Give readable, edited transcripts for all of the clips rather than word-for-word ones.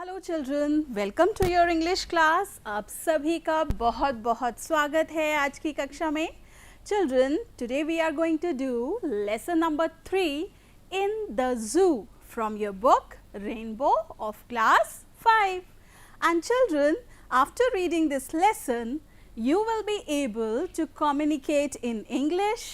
Hello children, welcome to your English class. आप सभी का बहुत बहुत स्वागत है आज की कक्षा में। Children, today we are going to do lesson number 3 in the zoo from your book Rainbow of class 5. And children, after reading this lesson, you will be able to communicate in English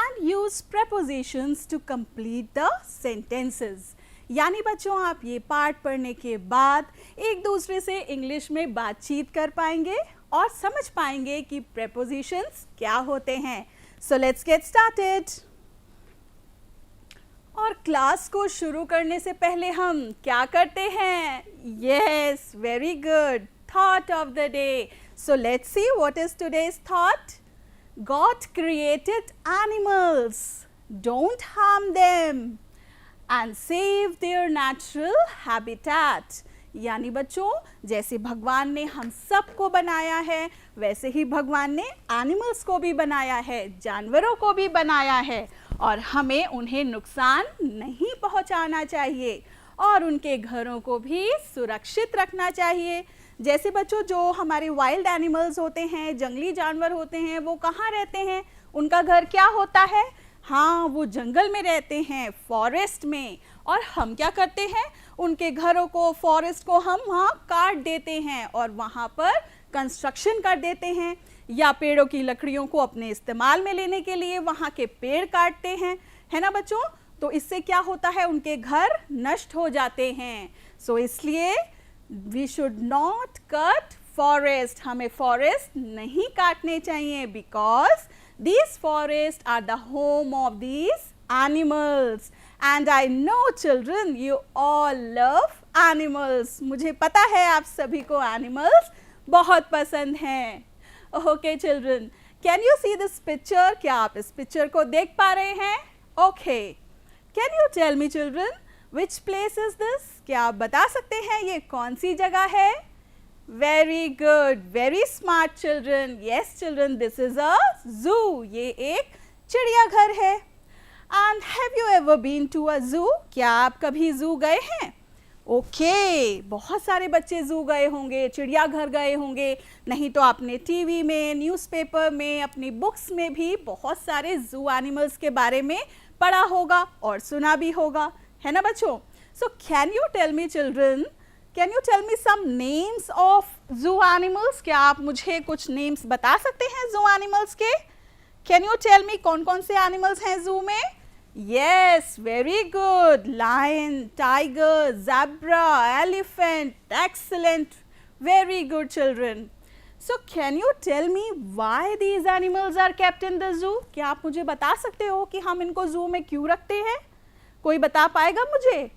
and use prepositions to complete the sentences. यानी बच्चों, आप ये part पढ़ने के बाद एक दूसरे से इंग्लिश में बातचीत कर पाएंगे और समझ पाएंगे कि prepositions क्या होते हैं. So let's get started. और क्लास को शुरू करने से पहले हम क्या करते हैं? Yes, very good. Thought of the day. So let's see what is today's thought. God created animals. Don't harm them. And save their natural habitat. यानी बच्चों, जैसे भगवान ने हम सबको बनाया है वैसे ही भगवान ने एनिमल्स को भी बनाया है, जानवरों को भी बनाया है और हमें उन्हें नुकसान नहीं पहुंचाना चाहिए और उनके घरों को भी सुरक्षित रखना चाहिए. जैसे बच्चों, जो हमारे वाइल्ड एनिमल्स होते हैं, जंगली जानवर होते हैं, वो कहाँ रहते हैं? उनका घर क्या होता है? हाँ, वो जंगल में रहते हैं, फॉरेस्ट में. और हम क्या करते हैं? उनके घरों को, फॉरेस्ट को हम वहाँ काट देते हैं और वहाँ पर कंस्ट्रक्शन कर देते हैं, या पेड़ों की लकड़ियों को अपने इस्तेमाल में लेने के लिए वहाँ के पेड़ काटते हैं, है ना बच्चों? तो इससे क्या होता है? उनके घर नष्ट हो जाते हैं. सो इसलिए we should not cut forest. हमें फॉरेस्ट नहीं काटने चाहिए, because these forests are the home of these animals. And I know children, you all love animals. मुझे पता है आप सभी को animals बहुत पसंद हैं. Okay children, can you see this picture? क्या आप इस पिक्चर को देख पा रहे हैं? Okay. Can you tell me children, which place is this? क्या आप बता सकते हैं ये कौन सी जगह है? Very good, very smart children. Yes children, this is a zoo. ये एक चिड़ियाघर है. And have you ever been to a zoo? क्या आप कभी zoo गए हैं? Okay, बहुत सारे बच्चे zoo गए होंगे, चिड़ियाघर गए होंगे, नहीं तो आपने टीवी में, न्यूज़पेपर में, अपनी बुक्स में भी बहुत सारे zoo animals के बारे में पढ़ा होगा और सुना भी होगा, है ना बच्चों? So can you tell me children, Can you tell me some names of zoo animals? क्या आप मुझे कुछ names बता सकते हैं zoo animals के? Can you tell me कौन कौन से animals हैं zoo में? Yes, very good. Lion, tiger, zebra, elephant. Excellent. Very good children. So can you tell me why these animals are kept in the zoo? क्या आप मुझे बता सकते हो कि हम इनको zoo में क्यों रखते हैं? कोई बता पाएगा मुझे?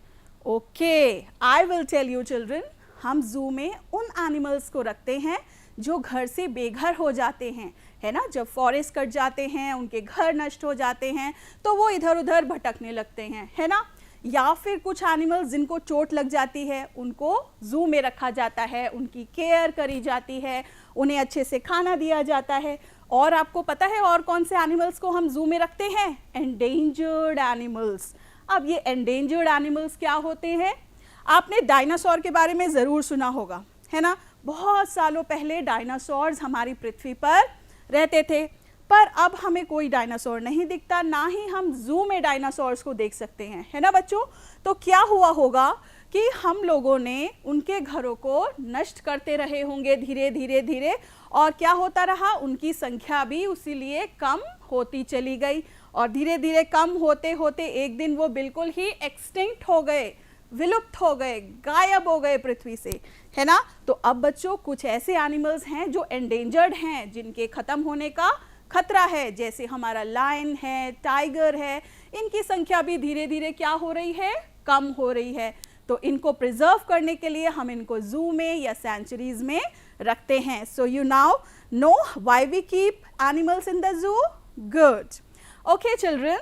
Okay, I will tell you children. हम जू में उन एनिमल्स को रखते हैं जो घर से बेघर हो जाते हैं, है ना? जब फॉरेस्ट कट जाते हैं, उनके घर नष्ट हो जाते हैं, तो वो इधर उधर भटकने लगते हैं, है ना? या फिर कुछ एनिमल्स जिनको चोट लग जाती है, उनको जू में रखा जाता है, उनकी केयर करी जाती है, उन्हें अच्छे से खाना दिया जाता है. और आपको पता है और कौन से एनिमल्स को हम जू में रखते हैं? Endangered animals. अब ये एंडेंजर्ड एनिमल्स क्या होते हैं? आपने डायनासोर के बारे में ज़रूर सुना होगा, है ना? बहुत सालों पहले डायनासोर्स हमारी पृथ्वी पर रहते थे, पर अब हमें कोई डायनासोर नहीं दिखता, ना ही हम जू में डायनासोर्स को देख सकते हैं, है ना बच्चों? तो क्या हुआ होगा कि हम लोगों ने उनके घरों को नष्ट करते रहे होंगे धीरे धीरे धीरे, और क्या होता रहा? उनकी संख्या भी उसी लिए कम होती चली गई और धीरे धीरे कम होते होते एक दिन वो बिल्कुल ही एक्सटिंक्ट हो गए, विलुप्त हो गए, गायब हो गए पृथ्वी से, है ना? तो अब बच्चों, कुछ ऐसे एनिमल्स हैं जो एंडेंजर्ड हैं, जिनके ख़त्म होने का खतरा है, जैसे हमारा लायन है, टाइगर है. इनकी संख्या भी धीरे धीरे क्या हो रही है? कम हो रही है. तो इनको प्रिजर्व करने के लिए हम इनको जू में या सेंचुरीज में रखते हैं. So you now know why we keep animals in the zoo. Good. Okay children,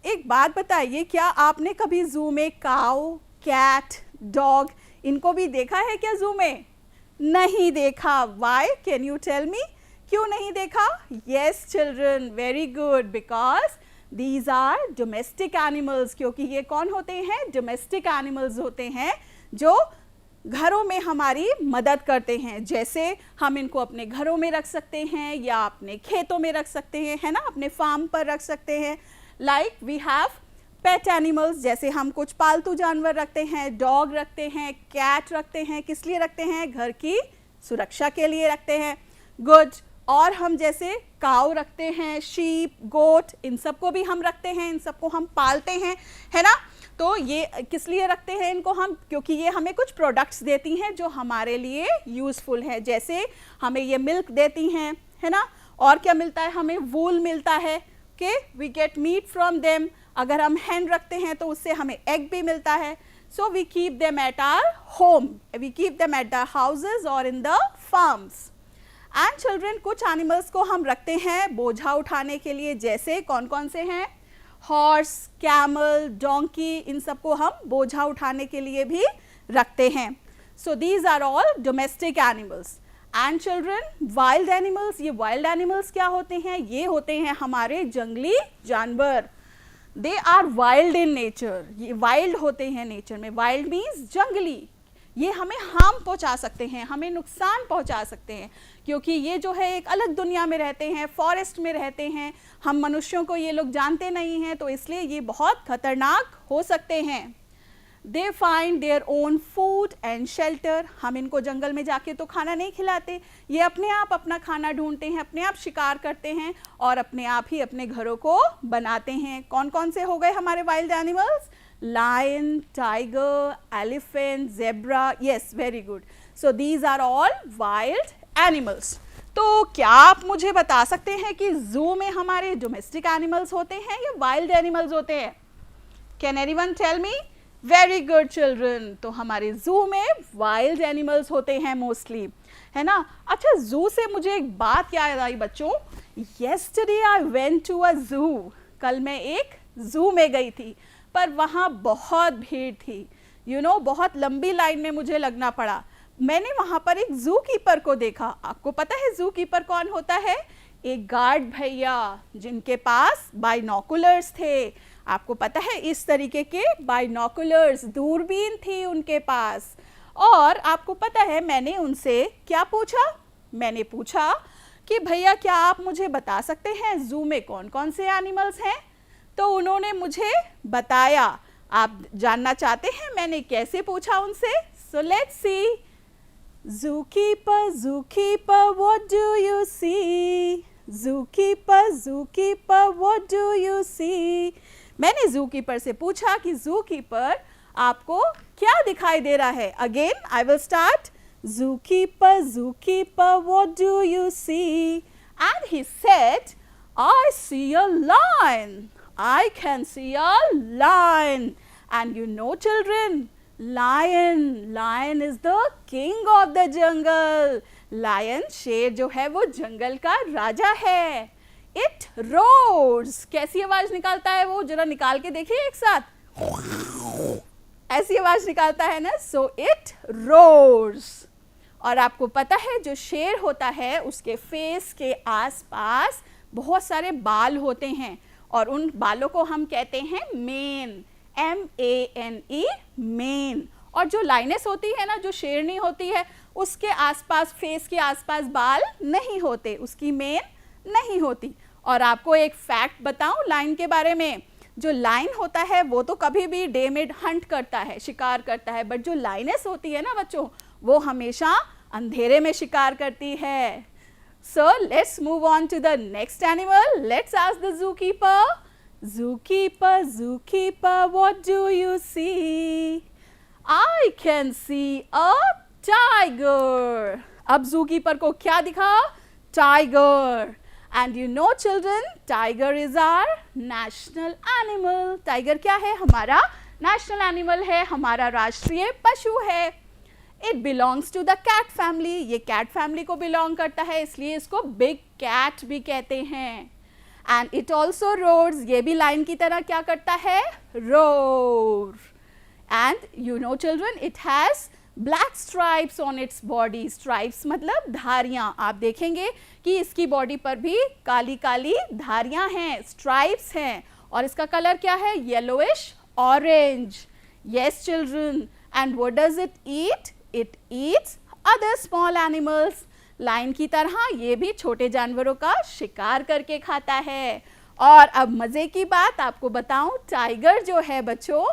एक बात बताइए, क्या आपने कभी जू में काऊ, कैट, डॉग इनको भी देखा है क्या जू में? नहीं देखा. Why? Can you tell me? क्यों नहीं देखा? Yes children, very good, because these are domestic animals. क्योंकि ये कौन होते हैं? डोमेस्टिक एनिमल्स होते हैं जो घरों में हमारी मदद करते हैं, जैसे हम इनको अपने घरों में रख सकते हैं या अपने खेतों में रख सकते हैं, है ना, अपने फार्म पर रख सकते हैं. Like we have pet animals, जैसे हम कुछ पालतू जानवर रखते हैं, डॉग रखते हैं, कैट रखते हैं. किस लिए रखते हैं? घर की सुरक्षा के लिए रखते हैं. गुड. और हम जैसे काऊ रखते हैं, शीप, गोट, इन सबको भी हम रखते हैं, इन सबको हम पालते हैं, है ना. तो ये किस लिए रखते हैं इनको हम? क्योंकि ये हमें कुछ प्रोडक्ट्स देती हैं जो हमारे लिए यूज़फुल है. जैसे हमें ये मिल्क देती हैं, है ना. और क्या मिलता है हमें? वूल मिलता है. Okay, we get meat from them. अगर हम हैन रखते हैं तो उससे हमें एग भी मिलता है. So we keep them at our home, we keep them at the houses or in the farms. And children, कुछ एनिमल्स को हम रखते हैं बोझा उठाने के लिए. जैसे कौन कौन से हैं? हॉर्स, कैमल, डोंकी, इन सबको हम बोझा उठाने के लिए भी रखते हैं. So these are all domestic animals. And children, wild animals, ये वाइल्ड एनिमल्स क्या होते हैं? ये होते हैं हमारे जंगली जानवर. They are wild in nature. ये वाइल्ड होते हैं नेचर में. वाइल्ड मीन्स जंगली. ये हमें हार्म पहुंचा सकते हैं, हमें नुकसान पहुंचा सकते हैं, क्योंकि ये जो है एक अलग दुनिया में रहते हैं, फॉरेस्ट में रहते हैं. हम मनुष्यों को ये लोग जानते नहीं हैं, तो इसलिए ये बहुत खतरनाक हो सकते हैं. They find their own food and shelter. हम इनको जंगल में जाके तो खाना नहीं खिलाते, ये अपने आप अपना खाना ढूंढते हैं, अपने आप शिकार करते हैं और अपने आप ही अपने घरों को बनाते हैं. कौन कौन से हो गए हमारे wild animals? Lion, tiger, elephant, zebra. Yes, very good. So these are all wild animals. तो क्या आप मुझे बता सकते हैं कि जू में हमारे डोमेस्टिक एनिमल्स होते हैं या वाइल्ड एनिमल्स होते हैं? Can anyone tell me? Very good children. तो हमारे जू में वाइल्ड एनिमल्स होते हैं मोस्टली, है ना. अच्छा, जू से मुझे एक बात याद आई बच्चों. Yesterday I went to a zoo. कल मैं एक जू में गई थी, पर वहाँ बहुत भीड़ थी. बहुत लंबी लाइन में मुझे लगना पड़ा. मैंने वहाँ पर एक जू कीपर को देखा. आपको पता है जू कीपर कौन होता है? एक गार्ड भैया जिनके पास बाइनोकुलर्स थे. आपको पता है, इस तरीके के बाइनोकुलर्स, दूरबीन थी उनके पास. और आपको पता है मैंने उनसे क्या पूछा? मैंने पूछा कि भैया क्या आप मुझे बता सकते हैं जू में कौन कौन से एनिमल्स हैं? तो उन्होंने मुझे बताया. आप जानना चाहते हैं मैंने कैसे पूछा उनसे? So let's see. Zookeeper, zookeeper, what do you see? Zookeeper, zookeeper, what do you see? मैंने zookeeper से पूछा कि zookeeper आपको क्या दिखाई दे रहा है? Again, I will start. Zookeeper, zookeeper, what do you see? And he said, I see a lion. I can see a lion. And children, lion is the king of the jungle. Lion, शेर जो है वो जंगल का राजा है. It roars. कैसी आवाज निकालता है वो? जरा निकाल के देखिए एक साथ. ऐसी आवाज निकालता है ना. So it roars. और आपको पता है जो शेर होता है उसके फेस के आसपास बहुत सारे बाल होते हैं और उन बालों को हम कहते हैं मेन. MANE, main. और जो लाइनेस होती है ना, जो शेरनी होती है, उसके आसपास, फेस के आसपास बाल नहीं होते, उसकी मेन नहीं होती. और आपको एक फैक्ट बताऊं लाइन के बारे में. जो लाइन होता है वो तो कभी भी डे में हंट करता है, शिकार करता है, बट जो लाइनेस होती है ना बच्चों, वो हमेशा अंधेरे में शिकार करती है. So let's move on to the next animal. Let's ask the zookeeper. Zookeeper, zookeeper, what do you see? I can see a tiger. अब zookeeper को क्या दिखा? Tiger. And children, tiger is our national animal. Tiger क्या है? हमारा national animal है, हमारा राष्ट्रीय पशु है. It belongs to the cat family. ये cat family को belong करता है, इसलिए इसको big cat भी कहते हैं. And it also roars. ये भी लाइन की तरह क्या करता है? Roar. And children, it has black stripes on its body. Stripes मतलब धारियाँ. आप देखेंगे कि इसकी बॉडी पर भी काली काली धारियाँ हैं, stripes हैं. और इसका कलर क्या है? Yellowish orange. Yes children. And what does it eat? It eats other small animals. Line की तरह ये भी छोटे जानवरों का शिकार करके खाता है. और अब मजे की बात आपको बताऊं, टाइगर जो है बच्चों,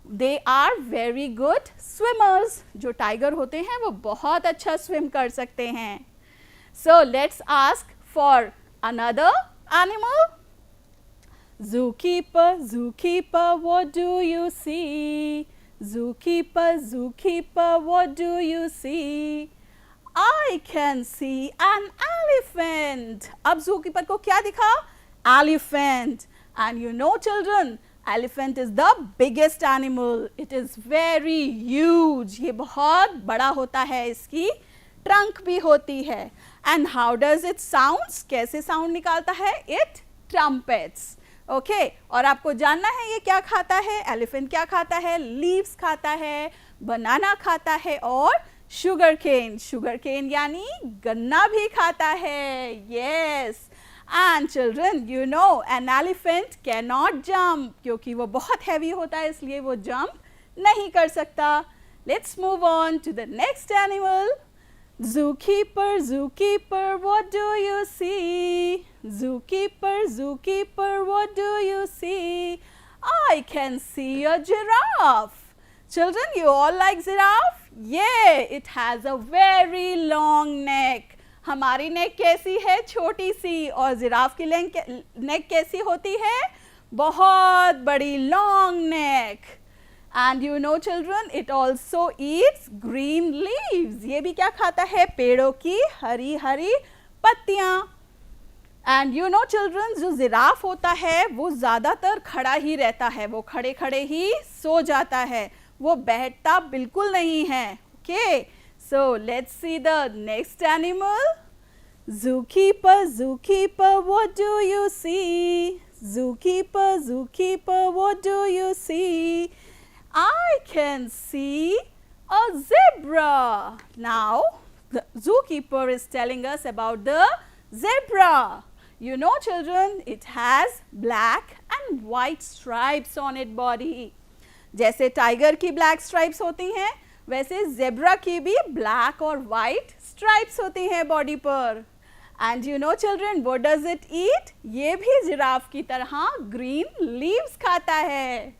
they are very good swimmers. जो टाइगर होते हैं वो बहुत अच्छा स्विम कर सकते हैं. So let's ask for another animal. Zookeeper, zookeeper, what do you see? Zookeeper, zookeeper, what do you see? I can see an elephant. अब zookeeper को क्या दिखा? Elephant. And you know children, elephant is the biggest animal. It is very huge. ये बहुत बड़ा होता है, इसकी ट्रंक भी होती है. And how does it sounds? कैसे साउंड निकालता है? It trumpets. ओके और आपको जानना है ये क्या खाता है. एलिफेंट क्या खाता है? लीव्स खाता है, बनाना खाता है और शुगर केन. शुगर केन यानी गन्ना भी खाता है. Yes. And children, you know an elephant can not jump, क्योंकि वो बहुत हैवी होता है, इसलिए वो जंप नहीं कर सकता. Let's move on to the next animal. Zookeeper, zookeeper, what do you see? Zookeeper, zookeeper, what do you see? I can see a giraffe. Children, you all like giraffe? Yeah, it has a very long neck. हमारी neck कैसी है? छोटी सी. और giraffe की neck कैसी होती है? बहुत बड़ी, long neck. And you know children, it also eats green leaves. ये भी क्या खाता है? पेड़ों की हरी हरी पत्तियां. And you know children, जो जिराफ होता है वो ज़्यादातर खड़ा ही रहता है, वो खड़े खड़े ही सो जाता है, वो बैठता बिल्कुल नहीं है. Okay, so let's see the next animal. Zookeeper, zookeeper, what do you see? Zookeeper, zookeeper, what do you see? I can see a zebra. Now, the zookeeper is telling us about the zebra. You know children, it has black and white stripes on its body. जैसे tiger की black stripes होती हैं, वैसे zebra की भी black और white stripes होती हैं बॉडी पर. And you know children, what does it ईट? ये भी जिराफ की तरह ग्रीन लीव्स खाता है.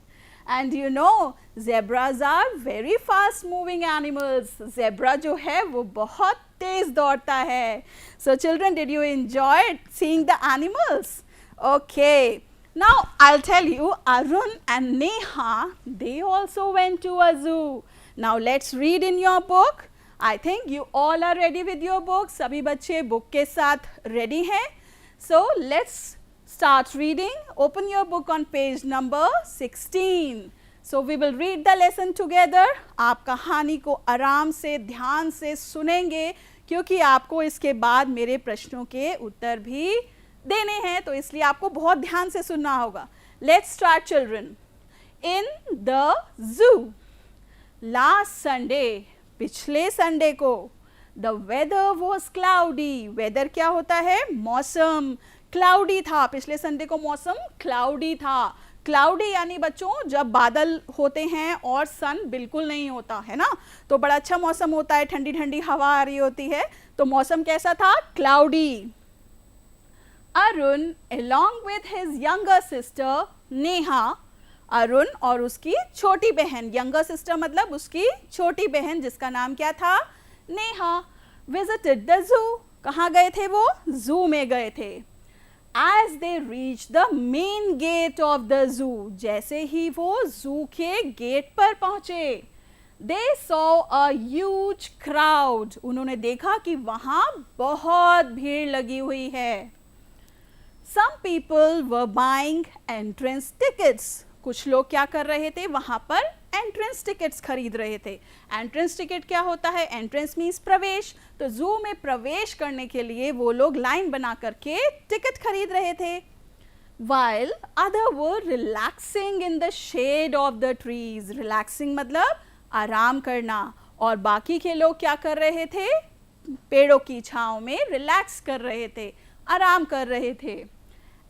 And you know, zebras are very fast moving animals. Zebra जो है वो बहुत तेज दौड़ता है. So children, did you enjoy seeing the animals? Okay. Now I'll tell you, Arun and Neha, they also went to a zoo. Now let's read in your book. I think you all are ready with your book. सभी बच्चे book के साथ ready हैं. So let's start reading. Open your book on page number 16. So we will read the lesson together. आप कहानी को आराम से ध्यान से सुनेंगे, क्योंकि आपको इसके बाद मेरे प्रश्नों के उत्तर भी देने हैं, तो इसलिए आपको बहुत ध्यान से सुनना होगा. Let's start children. In the zoo. Last Sunday, पिछले संडे को, the weather was cloudy. weather क्या होता है? मौसम. क्लाउडी था. पिछले संडे को मौसम क्लाउडी था. क्लाउडी यानी बच्चों जब बादल होते हैं और सन बिल्कुल नहीं होता है ना, तो बड़ा अच्छा मौसम होता है, ठंडी ठंडी हवा आ रही होती है. तो मौसम कैसा था? Cloudy. Arun along with his younger sister Neha, Arun और उसकी छोटी बहन, यंगर सिस्टर मतलब उसकी छोटी बहन जिसका नाम क्या था? Neha, visited the zoo. कहाँ गए थे वो? जू में गए थे. As they reached the main gate of the zoo, जैसे ही वो जू के गेट पर पहुंचे, they saw a huge crowd. उन्होंने देखा कि वहां बहुत भीड़ लगी हुई है. Some people were buying entrance tickets. कुछ लोग क्या कर रहे थे? वहां पर एंट्रेंस टिकट्स खरीद रहे थे. एंट्रेंस टिकट क्या होता है? एंट्रेंस मीन्स प्रवेश. तो जू में प्रवेश करने के लिए वो लोग लाइन बना करके टिकट खरीद रहे थे. While other were relaxing in the shade of the trees. Relaxing मतलब आराम करना. और बाकी के लोग क्या कर रहे थे? पेड़ों की छांव में रिलैक्स कर रहे थे, आराम कर रहे थे.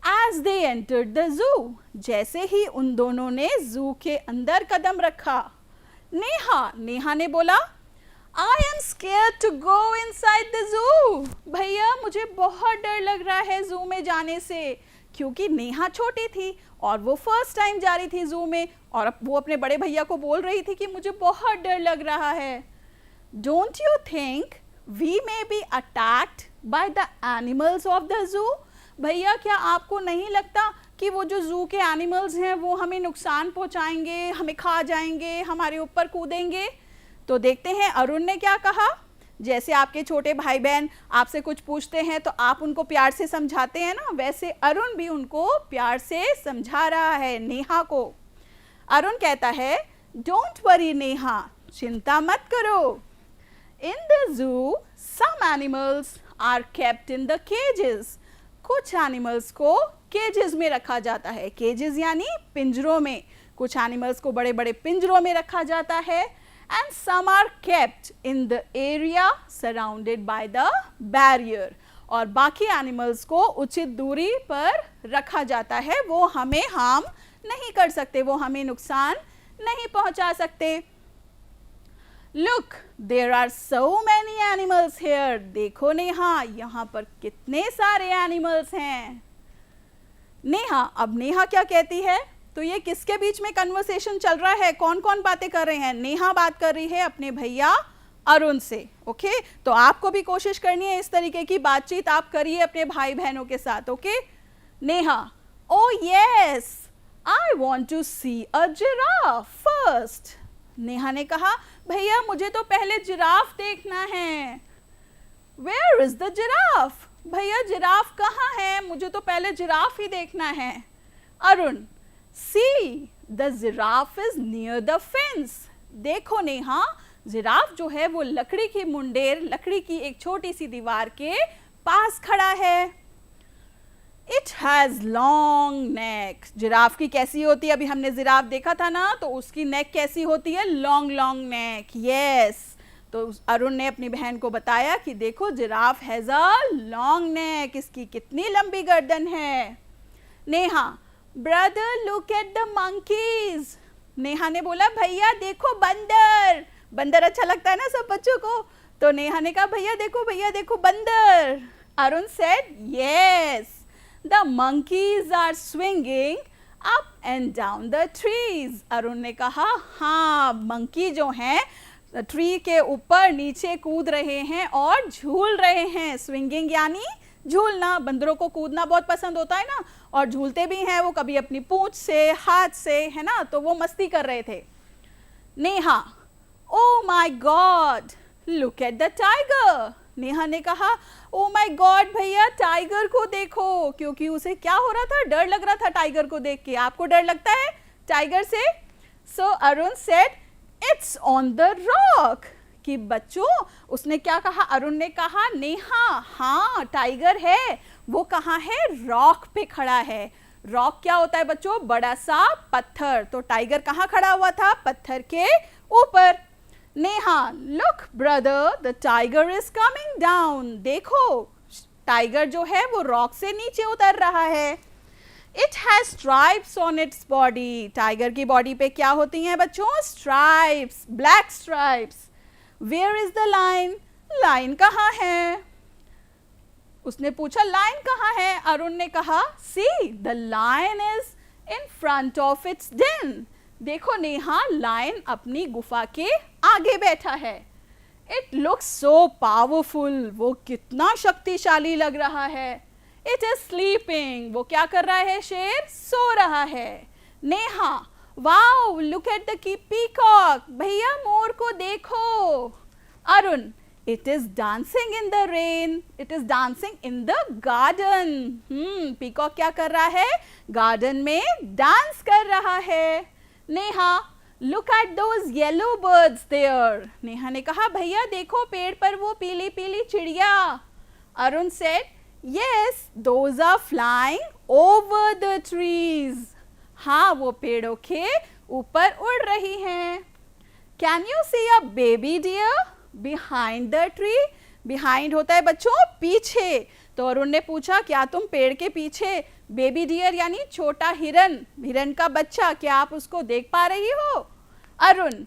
As they entered the zoo, जैसे ही उन दोनों ने जू के अंदर कदम रखा, नेहा ने बोला, I am scared to go inside the zoo. भैया मुझे बहुत डर लग रहा है जू में जाने से, क्योंकि नेहा छोटी थी और वो फर्स्ट टाइम जा रही थी जू में, और वो अपने बड़े भैया को बोल रही थी कि मुझे बहुत डर लग रहा है. Don't you think we may be attacked by the animals of the zoo? भैया क्या आपको नहीं लगता कि वो जो जू के एनिमल्स हैं वो हमें नुकसान पहुंचाएंगे, हमें खा जाएंगे, हमारे ऊपर कूदेंगे? तो देखते हैं अरुण ने क्या कहा. जैसे आपके छोटे भाई बहन आपसे कुछ पूछते हैं तो आप उनको प्यार से समझाते हैं ना, वैसे अरुण भी उनको प्यार से समझा रहा है नेहा को. अरुण कहता है, डोंट वरी नेहा, चिंता मत करो. In the zoo some animals are kept in the cages. कुछ एनिमल्स को केजेस में रखा जाता है. केजेस यानी पिंजरों में. कुछ एनिमल्स को बड़े बड़े पिंजरों में रखा जाता है. And some are kept in the area surrounded by the barrier. और बाकी एनिमल्स को उचित दूरी पर रखा जाता है. वो हमें हार्म नहीं कर सकते, वो हमें नुकसान नहीं पहुंचा सकते. Look, there are so many animals here. देखो नेहा, यहाँ पर कितने सारे एनिमल्स हैं. नेहा, अब नेहा क्या कहती है? तो ये किसके बीच में कन्वर्सेशन चल रहा है? कौन कौन बातें कर रहे हैं? नेहा बात कर रही है अपने भैया अरुण से. ओके, तो आपको भी कोशिश करनी है इस तरीके की बातचीत आप करिए अपने भाई बहनों के साथ. Okay. Neha, oh yes, I want to see a giraffe first. Neha ने कहा, भैया मुझे तो पहले जिराफ देखना है. Where is the giraffe? भैया जिराफ कहाँ है? मुझे तो पहले जिराफ ही देखना है. Arun, See, the giraffe is near the fence. देखो नेहा, जिराफ जो है वो लकड़ी की मुंडेर, लकड़ी की एक छोटी सी दीवार के पास खड़ा है. It has long neck. Giraffe की कैसी होती है? अभी हमने जिराफ देखा था ना, तो उसकी नेक कैसी होती है? Long long neck. यस. तो अरुण ने अपनी बहन को बताया कि देखो giraffe has a long neck. इसकी कितनी लंबी गर्दन है. Neha, brother look at the monkeys. Neha ने बोला, भैया देखो बंदर. बंदर अच्छा लगता है ना सब बच्चों को, तो नेहा ने कहा, भैया देखो बंदर. Arun said, yes, the monkeys are swinging up and down the trees. Arun ने कहा, हाँ मंकी जो हैं ट्री के ऊपर नीचे कूद रहे हैं और झूल रहे हैं. स्विंगिंग यानी झूलना. बंदरों को कूदना बहुत पसंद होता है ना, और झूलते भी हैं वो, कभी अपनी पूंछ से, हाथ से, है ना, तो वो मस्ती कर रहे थे. Neha, oh my God, look at the tiger. Neha ने कहा, ओ माय गॉड भैया टाइगर को देखो, क्योंकि उसे क्या हो रहा था? डर लग रहा था टाइगर को देख के. आपको डर लगता है टाइगर से? So Arun said, it's on the rock. कि बच्चों, उसने क्या कहा? अरुण ने कहा, नेहा हाँ टाइगर है. वो कहाँ है? रॉक पे खड़ा है. रॉक क्या होता है बच्चों? बड़ा सा पत्थर. तो टाइगर कहाँ खड़ा हुआ था? पत्थर के ऊपर. Neha, look brother, the tiger is coming down. देखो टाइगर जो है वो रॉक से नीचे उतर रहा है. It has stripes on its body. Tiger की बॉडी पे क्या होती हैं बच्चों? Stripes, black stripes. Where is the lion? Line कहाँ है? उसने पूछा लाइन कहाँ है? अरुण ने कहा, see, the lion is in front of its den. देखो नेहा, लायन अपनी गुफा के आगे बैठा है. It looks so powerful. वो कितना शक्तिशाली लग रहा है. It is sleeping. वो क्या कर रहा है? शेर सो रहा है. Neha, wow, look at the peacock. भैया मोर को देखो. Arun, it is dancing in the rain. It is dancing in the garden. Peacock क्या कर रहा है? गार्डन में डांस कर रहा है. Neha, look at those yellow birds there. Neha ने कहा, भैया देखो पेड़ पर वो पीली पीली चिड़िया. Arun said, yes, those are flying over the trees. हाँ वो पेड़ों के ऊपर उड़ रही हैं. Can you see a baby deer behind the tree? Behind होता है बच्चों पीछे. तो अरुण ने पूछा, क्या तुम पेड़ के पीछे बेबी डियर यानी छोटा हिरन, हिरन का बच्चा, क्या आप उसको देख पा रही हो? Arun,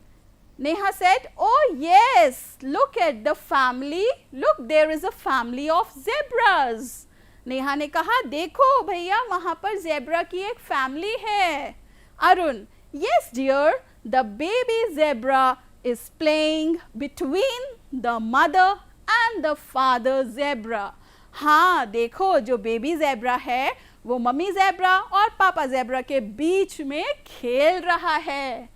Neha said, oh yes, look at the family. Look, there is a family of zebras. Neha ने कहा देखो भैया वहां पर zebra की एक family है. Arun, yes dear, the baby zebra is playing between the mother and the father zebra. हाँ देखो जो बेबी ज़ेब्रा है वो मम्मी ज़ेब्रा और पापा ज़ेब्रा के बीच में खेल रहा है.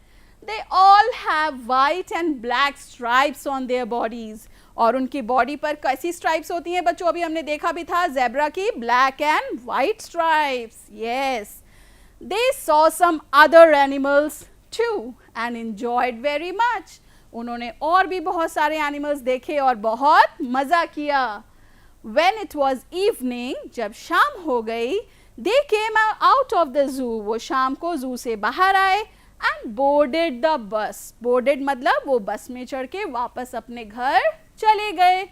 They all have white and black stripes on their bodies. और उनकी बॉडी पर कैसी स्ट्राइप्स होती हैं बच्चों? अभी हमने देखा भी था ज़ेब्रा की black and white stripes. Yes, they saw some other animals too and enjoyed very much. उन्होंने और भी बहुत सारे एनिमल्स देखे और बहुत मज़ा किया. When it was evening, जब शाम हो गई, they came out of the zoo. वो शाम को जू से बाहर आए and boarded the bus. Boarded मतलब वो बस में चढ़ के वापस अपने घर चले गए.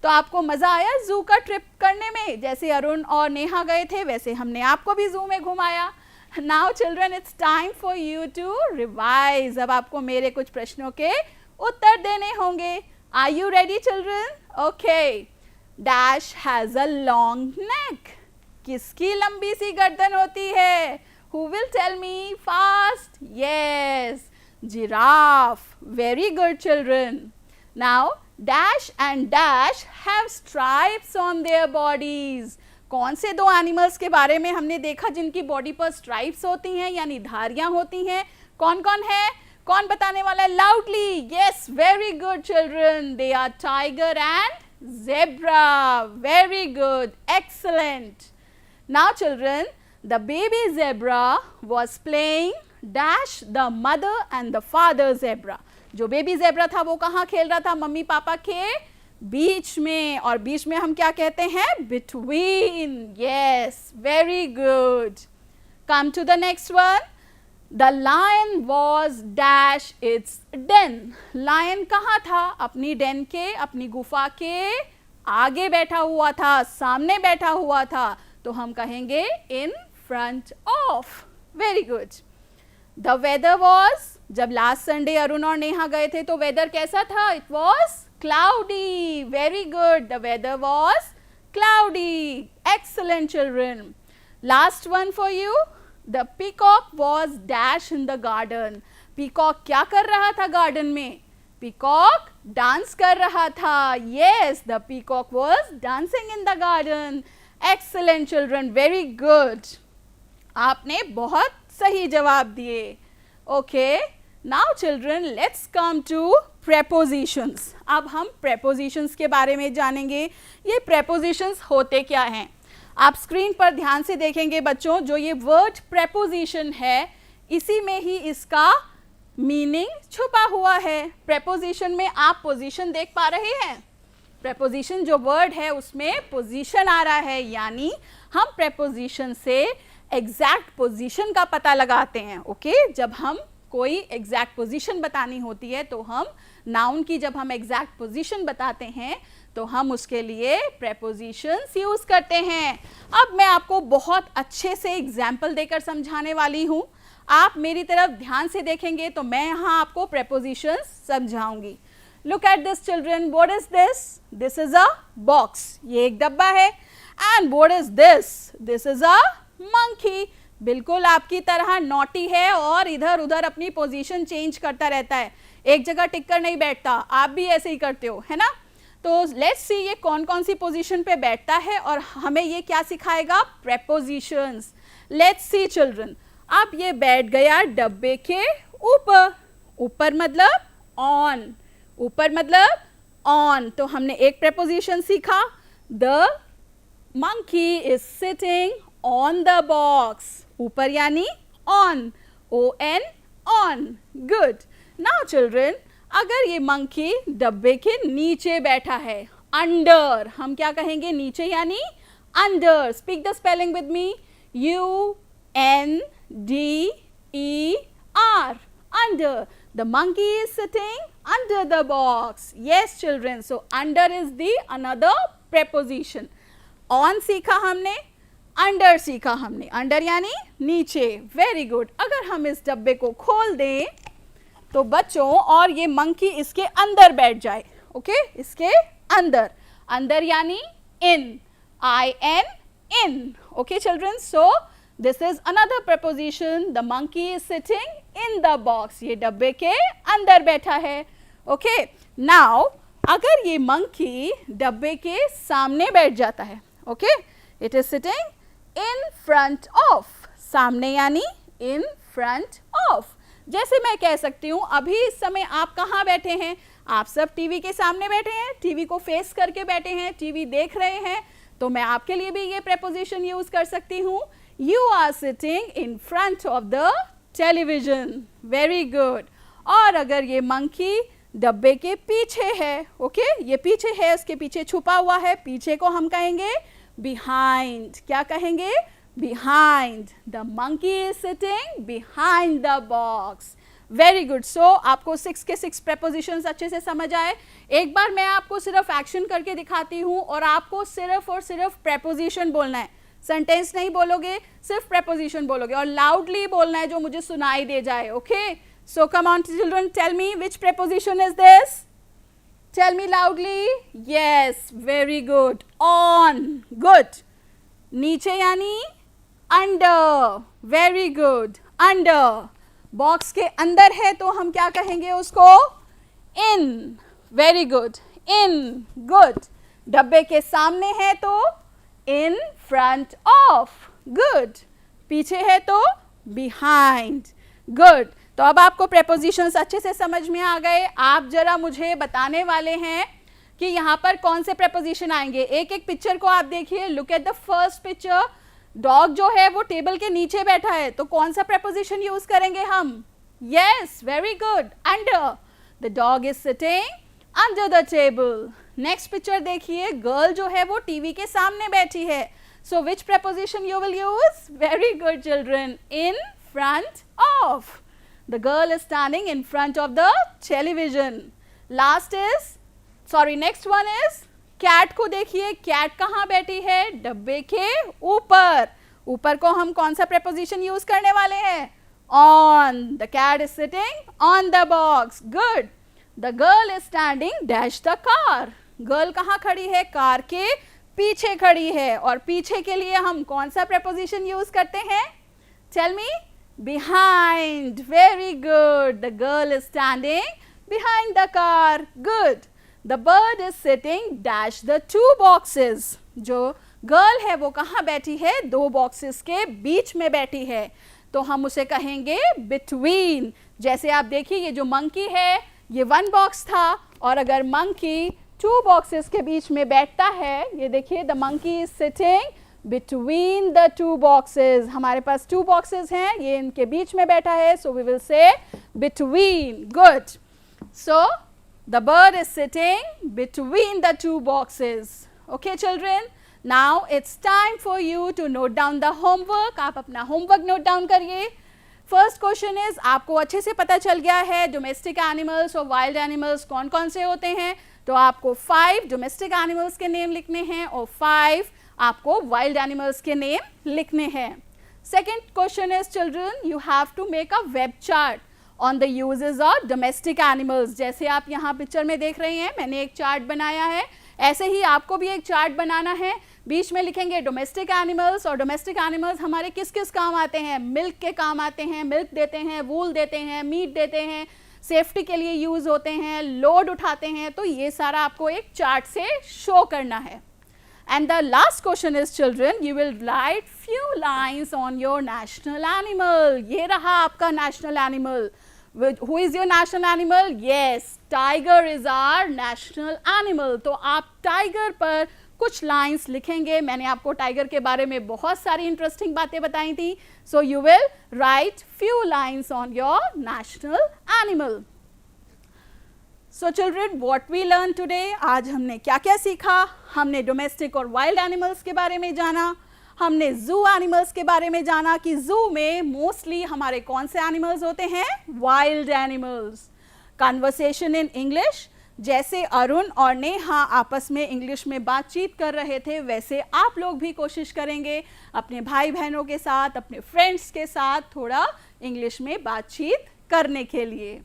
तो आपको मज़ा आया जू का ट्रिप करने में? जैसे अरुण और नेहा गए थे वैसे हमने आपको भी जू में घुमाया. Now children, it's time for you to revise. अब आपको मेरे कुछ प्रश्नों के उत्तर देने होंगे. Are you ready children? Okay. Dash has a long neck. किसकी लंबी सी गर्दन होती है? Who will tell me fast? Yes, giraffe. Very good children. Now Dash and Dash have stripes on their bodies. कौन से दो एनिमल्स के बारे में हमने देखा जिनकी बॉडी पर स्ट्राइप्स होती हैं यानी धारियां होती हैं? कौन कौन है? कौन बताने वाला है? Loudly. Yes, very good children. They are tiger and zebra. Very good, excellent. Now children, the baby zebra was playing Dash, the mother and the father zebra. जो बेबी zebra था वो कहाँ खेल रहा था? मम्मी पापा के बीच में. और बीच में हम क्या कहते हैं? Between. Yes, very good. Come to the next one. The lion was dash its den. Lion कहाँ था? अपनी den के, अपनी गुफा के आगे बैठा हुआ था, सामने बैठा हुआ था. तो हम कहेंगे in front of. Very good. The weather was, जब लास्ट संडे अरुण और नेहा गए थे तो वेदर कैसा था? It was cloudy. Very good. The weather was cloudy. Excellent children. Last one for you. The peacock was dash in the garden. Peacock क्या कर रहा था गार्डन में? Peacock डांस कर रहा था. Yes, the peacock was dancing in the garden. Excellent children, very good. आपने बहुत सही जवाब दिए. Okay, now children, let's come to prepositions. अब हम prepositions के बारे में जानेंगे. ये prepositions होते क्या हैं? आप स्क्रीन पर ध्यान से देखेंगे बच्चों, जो ये वर्ड प्रेपोजिशन है इसी में ही इसका मीनिंग छुपा हुआ है. प्रेपोजिशन में आप पोजीशन देख पा रहे हैं? प्रेपोजिशन जो वर्ड है उसमें पोजीशन आ रहा है, यानी हम प्रेपोजिशन से एग्जैक्ट पोजीशन का पता लगाते हैं. ओके, जब हम कोई एग्जैक्ट पोजीशन बतानी होती है तो हम नाउन की जब हम एग्जैक्ट पोजीशन बताते हैं तो हम उसके लिए प्रेपोजिशंस यूज़ करते हैं. अब मैं आपको बहुत अच्छे से एग्जाम्पल देकर समझाने वाली हूँ. आप मेरी तरफ ध्यान से देखेंगे तो मैं यहाँ आपको प्रेपोजिशंस समझाऊंगी. Look at this children. What is this? This is a box. ये एक डब्बा है. And what is this? This is a monkey. बिल्कुल आपकी तरह नॉटी है और इधर उधर अपनी पोजीशन चेंज करता रहता है, एक जगह टिक कर नहीं बैठता. आप भी ऐसे ही करते हो, है ना? तो लेट्स सी ये कौन कौन सी पोजीशन पे बैठता है और हमें ये क्या सिखाएगा? प्रेपोजिशंस. Let's see children. अब ये बैठ गया डब्बे के ऊपर. ऊपर मतलब ऑन. ऊपर मतलब ऑन. तो हमने एक प्रेपोजिशन सीखा. The monkey is sitting on the box. ऊपर यानी on. ON, on. Good. Now children, अगर ये मंकी डब्बे के नीचे बैठा है, अंडर, हम क्या कहेंगे? नीचे यानी under. Speak the spelling with me. UNDER. Under. The monkey is sitting under the box. Yes children, so under is the another preposition. On सीखा हमने, अंडर सीखा हमने. अंडर यानी नीचे. Very good. अगर हम इस डब्बे को खोल दें तो बच्चों और ये मंकी इसके अंदर बैठ जाए, ओके, इसके अंदर, अंदर यानी इन, IN, in, okay children, so this is another preposition, the monkey is sitting in the box, ये डब्बे के अंदर बैठा है, okay. Now अगर ये monkey डब्बे के सामने बैठ जाता है, okay, it is sitting in front of, सामने यानी in front of, जैसे मैं कह सकती हूँ अभी इस समय आप कहाँ बैठे हैं, आप सब टीवी के सामने बैठे हैं, टीवी को फेस करके बैठे हैं, टीवी देख रहे हैं, तो मैं आपके लिए भी ये preposition यूज कर सकती हूँ, you are sitting in front of the television, very good. और अगर ये monkey डब्बे के पीछे है, ओके, ये पीछे है, उसके पीछे छुपा हुआ है, पीछे को हम कहेंगे behind, क्या कहेंगे, behind, the monkey is sitting behind the box, very good. So आपको 6 के 6 prepositions अच्छे से समझ आए. एक बार मैं आपको सिर्फ एक्शन करके दिखाती हूँ और आपको सिर्फ और सिर्फ preposition बोलना है, सेंटेंस नहीं बोलोगे, सिर्फ preposition बोलोगे और लाउडली बोलना है जो मुझे सुनाई दे जाए, okay. So come on children, tell me which preposition is this, tell me loudly. Yes, very good. On, good. नीचे यानी under, very good, under. Box के अंदर है तो हम क्या कहेंगे उसको, in, very good, in, good. डब्बे के सामने है तो इन फ्रंट ऑफ, गुड. पीछे है तो बिहाइंड, गुड. तो अब आपको prepositions अच्छे से समझ में आ गए. आप जरा मुझे बताने वाले हैं कि यहाँ पर कौन से preposition आएंगे. एक एक पिक्चर को आप देखिए. Look at the first picture. Dog जो है वो टेबल के नीचे बैठा है तो कौन सा preposition यूज करेंगे हम, yes, very good, under. The dog is sitting under the table. Next picture देखिए. गर्ल जो है वो टीवी के सामने बैठी है, सो विच preposition you will use, very good children, in front of. The girl is standing in front of the television. Last is, sorry, next one is cat को देखिए. कैट कहाँ बैठी है, डब्बे के ऊपर. ऊपर को हम कौन सा preposition यूज करने वाले हैं, on. The cat is sitting on the box, good. The girl is standing dash the car. Girl कहाँ खड़ी है, कार के पीछे खड़ी है और पीछे के लिए हम कौन सा preposition यूज करते हैं, tell me, behind, very good. The girl is standing behind the car, good. The bird is sitting dash the 2 boxes. जो गर्ल है वो कहाँ बैठी है, 2 boxes के बीच में बैठी है तो हम उसे कहेंगे between. जैसे आप देखिए ये जो monkey है ये 1 box था और अगर monkey 2 boxes के बीच में बैठता है, ये देखिए the monkey is sitting between the 2 boxes. हमारे पास 2 boxes हैं, ये इनके बीच में बैठा है, so we will say between, good. So the bird is sitting between the 2 boxes. Okay children, now it's time for you to note down the homework. आप अपना homework note down करिए. First question is, आपको अच्छे से पता चल गया है domestic animals और wild animals कौन कौन से होते हैं, तो आपको 5 domestic animals के नेम लिखने हैं और 5 आपको wild animals के नेम लिखने हैं. Second question is, children, you have to make a web chart on the uses of domestic animals. जैसे आप यहाँ पिक्चर में देख रहे हैं, मैंने एक चार्ट बनाया है, ऐसे ही आपको भी एक चार्ट बनाना है. बीच में लिखेंगे डोमेस्टिक एनिमल्स और डोमेस्टिक एनिमल्स हमारे किस किस काम आते हैं, मिल्क के काम आते हैं, मिल्क देते हैं, वूल देते हैं, मीट देते हैं, सेफ्टी के लिए यूज होते हैं, लोड उठाते हैं, तो ये सारा आपको एक चार्ट से शो करना है. And the last question is, children, you will write few lines on your national animal. ये रहा आपका national animal. Who is your national animal? Yes, tiger is our national animal. तो आप tiger पर कुछ lines लिखेंगे. मैंने आपको tiger के बारे में बहुत सारी interesting बातें बताई थी. So you will write few lines on your national animal. So children, what we learned today, आज हमने क्या क्या सीखा. हमने domestic और wild animals के बारे में जाना. हमने zoo animals के बारे में जाना कि zoo में mostly हमारे कौन से animals होते हैं, wild animals. Conversation in English, जैसे अरुण और नेहा आपस में इंग्लिश में बातचीत कर रहे थे वैसे आप लोग भी कोशिश करेंगे अपने भाई बहनों के साथ, अपने फ्रेंड्स के साथ थोड़ा इंग्लिश में बातचीत करने के लिए.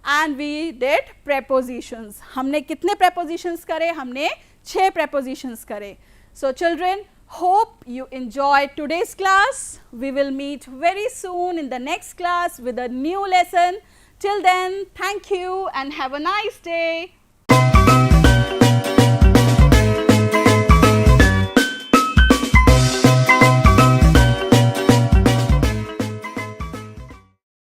and we did prepositions. हमने कितने prepositions करे? हमने 6 prepositions करे. So children, hope you enjoyed today's class. We will meet very soon in the next class with a new lesson. Till then, thank you and have a nice day.